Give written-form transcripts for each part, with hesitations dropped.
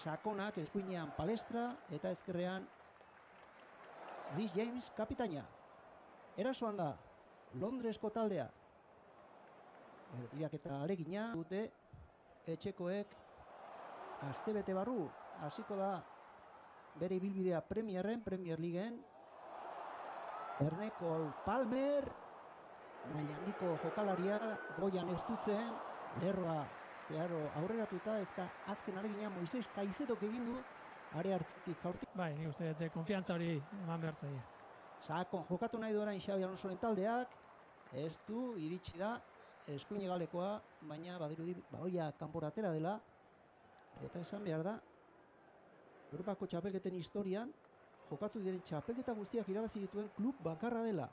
sakonak, eskuinean Palestra eta ezkerrean Rhys James kapitaina. Erasoan da Londresko taldea. Erdiraketa alegina dute etxekoek astebete barru hasiko da bere ibilbidea Premier Leagueen. Erne Cole Palmer, maila handiko jokalaria, goian estutzen, lerroa zeharo aurreratuta, ezka azken alegina Moises Caicedo egin du are hartzetik jaurtik. Bai, nik uste dut konfiantza hori eman behar zaila. Sakon jokatu nahi du orain Xabi Alonsoren taldeak, ez du iritsi da eskuin hegalekoa, baina badirudi baloia kanpora atera dela, eta esan behar da Europako txapelketen historian jokatu diren txapelketa guztiak irabazi dituen klub bakarra dela.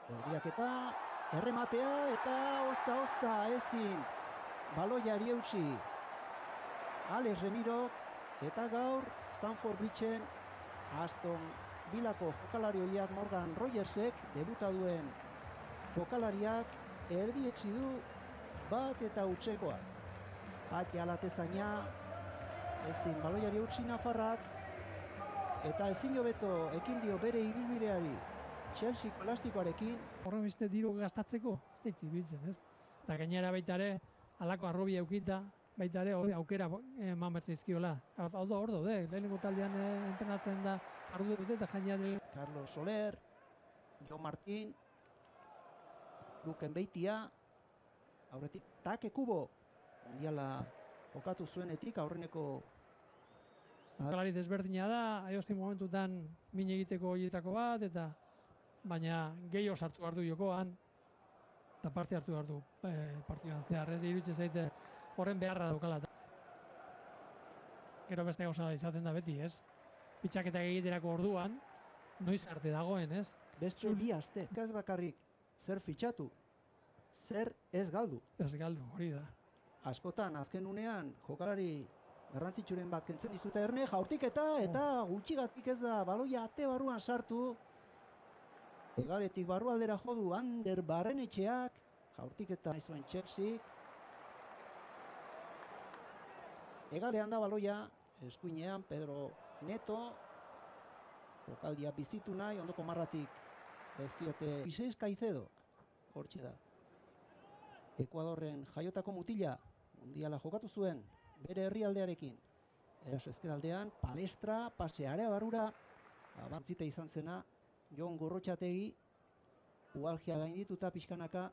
Erdiaketa, errematea eta ozta ezin baloiari eutsi Alex Remiro eta gaur Stamford Bridgeen Aston Villako jokalari horiak Morgan Rogersek debuta duen jokalariak erdietsi du bat eta utzekoa. Ati alatezaina ezin baloiari eutsi Nafarrak eta ezin hobeto ekin dio bere ibilbideari Chelsea elastikoarekin. Horren beste diru gastatzeko, ez da itzibiltzen, ez? Eta gainera baita ere, halako arrobi eukita, baita ere aukera eman bertzaizkiola. Hor daude, lehenengo taldean entrenatzen da jardu dute eta jainean Carlos Soler, Jo Martin, Luken Beitia, aurretik Take Kubo, mundiala jokatu zuenetik aurreneko jokalari desberdina da, aiosti momentutan min egiteko horietako bat, eta baina gehiago sartu behar du jokoan, eta parte hartu behar du partiduan zehar, ez iruditzen zaite horren beharra daukala. Gero beste gauza izaten da beti, ez? Pitxaketak egiterako orduan, noiz arte dagoen, ez? Beste bi aste, ez bakarrik zer fitxatu, zer ez galdu. Ez galdu, hori da. Askotan, azken unean, jokalari garrantzitsuren bat kentzen dizute Erne, jaurtiketa eta gutxigatik ez da baloia ate barruan sartu. Egaletik barrualdera jodu Ander Barrenetxeak, jaurtiketa izuen Chelsea. Egalean da baloia, eskuinean Pedro Neto, jokaldia bizitu nahi, ondoko marratik ez diote Moises Caicedo, hortxe da. Ekuadorren jaiotako mutila, mundiala jokatu zuen, bere herrialdearekin. Eraso ezkeraldean, Palestra, pase area barrura, abantzita izan zena, Jon Gorrotxategi, ualgia gaindituta pixkanaka,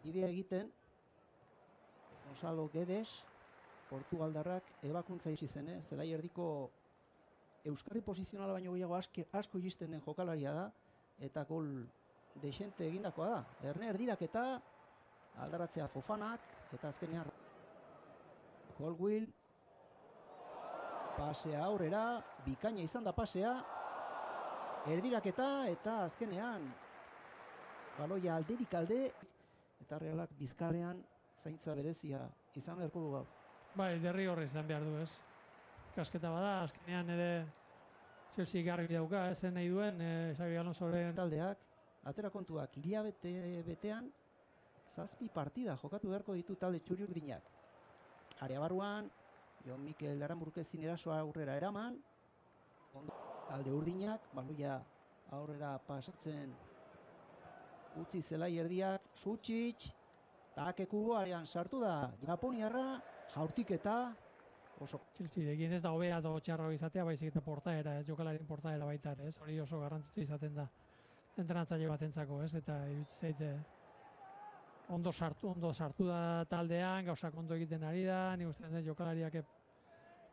idea egiten, Gonzalo Guedes, Portugaldarrak ebakuntza izi zen, zelai erdiko euskarri posizionala baino gehiago asko iristen den jokalaria da, eta gol dexente egindakoa da. Erne erdiraketa, aldaratzea Fofanak, eta azkenean Colwill, pasea aurrera, bikaina izan da pasea, erdiraketa eta azkenean baloia alderik alde, eta Realak Bizkarrean zaintza berezia izan beharko du gaur. Bai, derri horri izan behar du, ez? Kasketa bada, azkenean ere Chelsea garri dauka, ezen nahi duen, Xabi Alonsoren taldeak, atera kontuak, hilabete betean, 7 partida jokatu beharko ditu talde txuri-urdinak. Area barruan, Jon Mikel Aranburkezin erasoa aurrera eraman, talde urdinak, baloia aurrera pasatzen utzi zelai erdiak, Sutsic, Take Kubo arean sartu da, Japoniarra, jaurtiketa, oso. Chelsea ez da hobea edo txarro izatea, baizik eta portaera, ez jokalarien portaera baita, ez? Hori oso garrantzitsu izaten da entrenatzaile batentzako, ez? Eta iruditzen zaite ondo sartu da taldean, gauzak ondo egiten ari da, nik uste den jokalariak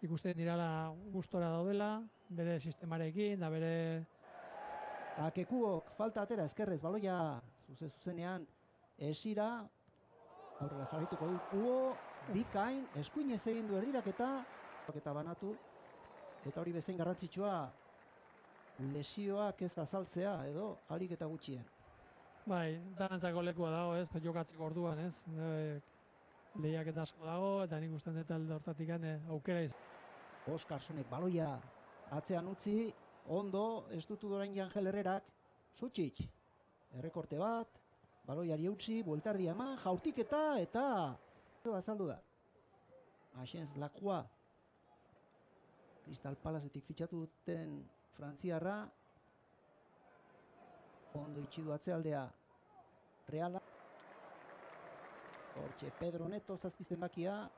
ikusten dirala gustora daudela, bere sistemarekin, da bere... Takekuok falta atera ezkerrez, baloia zuzenean esira, aurrera jarrituko du Kubo, bikain, eskuinez egin du erdiraketa, eta banatu, eta hori bezain garrantzitsua lesioak ez azaltzea, edo alik eta gutxien. Bai, danantzako lekua dago, ez, jokatzeko orduan, ez, lehiak eta asko dago, eta nik usten dut alde hortatik aukera izan. Oskarsonek baloia atzean utzi, ondo, ez dutu dorain Angel Herrerak, Sutsic, errekorte bat, baloiari eutsi, bueltardia eman, jaurtiketa, eta azaldu da. Agence Lacroix, Crystal Palacetik fitxatu duten frantziarra, ondo itxi du atzealdea Reala. Hortxe Pedro Neto zazpizten bakia,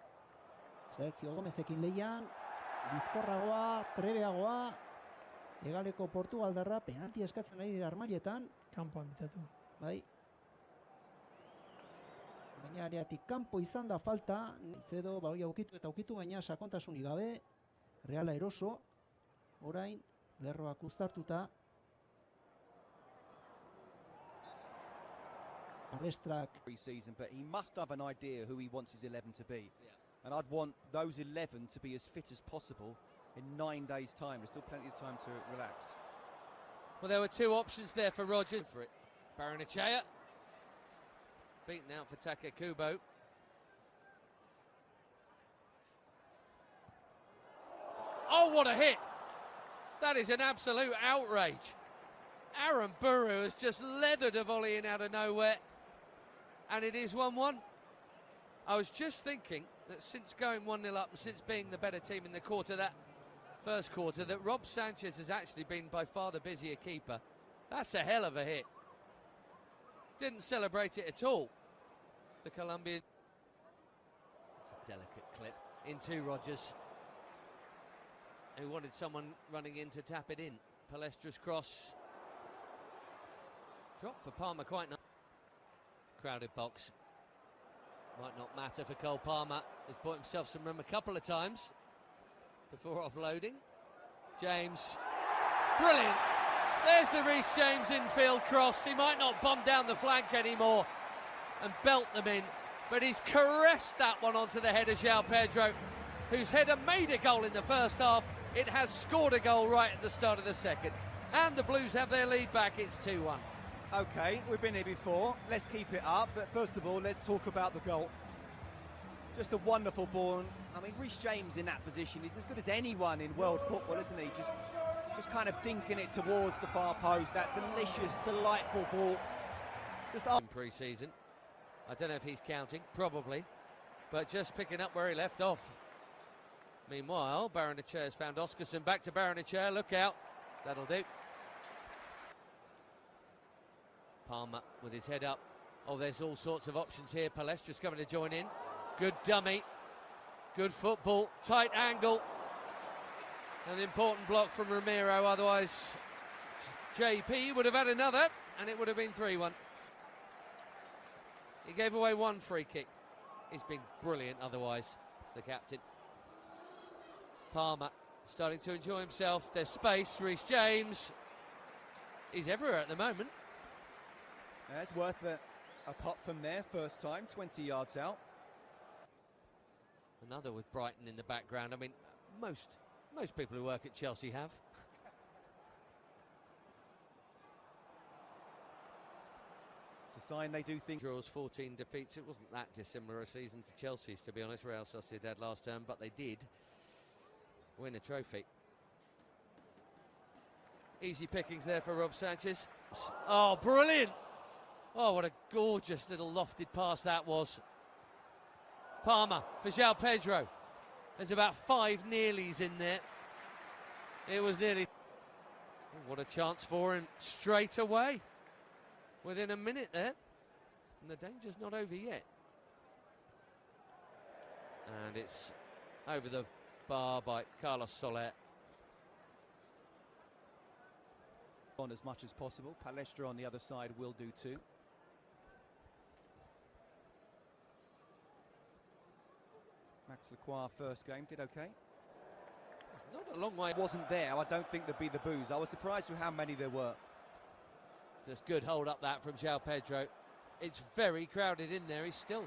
Sergio Gomezekin lehian, bizkorragoa, trebeagoa, Egaleko Portugaldarra, penalti eskatzen ari dira armailetan. Kanpoan bitatu. Bai. Baina areatik kanpo izan da falta, Nizedo hori aukitu eta aukitu, baina sakontasunik gabe, Reala eroso, orain, lerroak uztartuta. Palestrak. Pre-season, but he must have an idea who he wants his 11 to be. Yeah. And I'd want those 11 to be as fit as possible in 9 days' time. There's still plenty of time to relax. Well, there were two options there for Rodgers. For it, Barrenechea beaten out for Take Kubo. Oh, what a hit! That is an absolute outrage. Aaron Burrow has just leathered a volley in out of nowhere, and it is 1-1. I was just thinking that since going 1-0 up and since being the better team in the quarter, that first quarter, that Rob Sanchez has actually been by far the busier keeper. That's a hell of a hit. Didn't celebrate it at all. The Colombian. It's a delicate clip into Rodgers, who wanted someone running in to tap it in. Palestra's cross. Drop for Palmer quite nice. Crowded box. Might not matter for Cole Palmer. He's bought himself some room a couple of times before offloading. James. Brilliant. There's the Reece James infield cross. He might not bomb down the flank anymore and belt them in, but he's caressed that one onto the head of João Pedro, whose header made a goal in the first half. It has scored a goal right at the start of the second. And the Blues have their lead back. It's 2-1. Okay, we've been here before. Let's keep it up. But first of all, let's talk about the goal. Just a wonderful ball. I mean, Reece James in that position is as good as anyone in world football, isn't he? Just kind of dinking it towards the far post. That delicious, delightful ball. Just up. In pre-season. I don't know if he's counting. Probably. But just picking up where he left off. Meanwhile, Barrenechea has found Oscarson. Back to Barrenechea. Look out. That'll do. Palmer with his head up. Oh, there's all sorts of options here. Palestra's coming to join in. Good dummy. Good football. Tight angle. An important block from Romero. Otherwise, JP would have had another, and it would have been 3-1. He gave away one free kick. He's been brilliant otherwise, the captain. Palmer starting to enjoy himself. There's space. Reece James. He's everywhere at the moment. Yeah, it's worth a pop from there. First time, 20 yards out. Another with Brighton in the background. I mean, most people who work at Chelsea have. It's a sign they do think. Draws 14 defeats. It wasn't that dissimilar a season to Chelsea's, to be honest. Real Sociedad last term, but they did win a trophy. Easy pickings there for Rob Sanchez. Oh, brilliant! Oh, what a gorgeous little lofted pass that was. Palmer for João Pedro. There's about 5 nearlies in there. It was nearly. Oh, what a chance for him straight away. Within a minute there. And the danger's not over yet. And it's over the bar by Carlos Soler. On as much as possible. Palestra on the other side will do too. Max Lacroix first game did okay. Not a long way. Wasn't there. I don't think there'd be the boos. I was surprised with how many there were. Just good hold up that from João Pedro. It's very crowded in there. He's still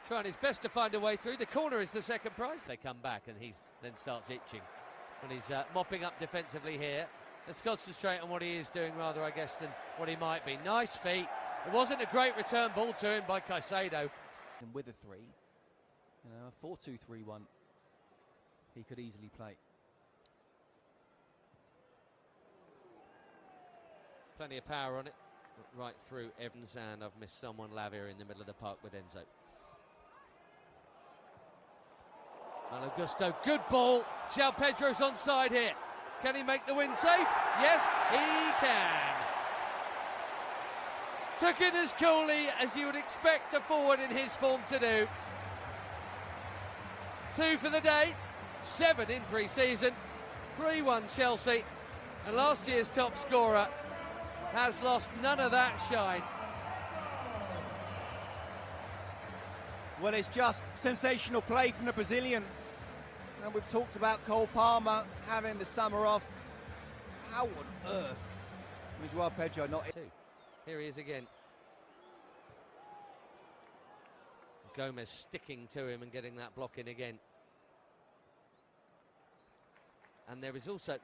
trying his best to find a way through. The corner is the second prize. They come back and he then starts itching. And he's mopping up defensively here. Let's concentrate on what he is doing rather, I guess, than what he might be. Nice feet. It wasn't a great return ball to him by Caicedo. And with a 3, you know, a 4-2-3-1, he could easily play. Plenty of power on it. Right through Evans, and I've missed someone, Lavia, in the middle of the park with Enzo. Malo Gusto, good ball. João Pedro's onside here. Can he make the win safe? Yes, he can. Took it as coolly as you would expect a forward in his form to do. 2 for the day, 7 in pre-season, 3-1 Chelsea, and last year's top scorer has lost none of that shine. Well, it's just sensational play from the Brazilian. And we've talked about Cole Palmer having the summer off. How on earth was João Pedro not... Here he is again. Gomez sticking to him and getting that block in again. And there is also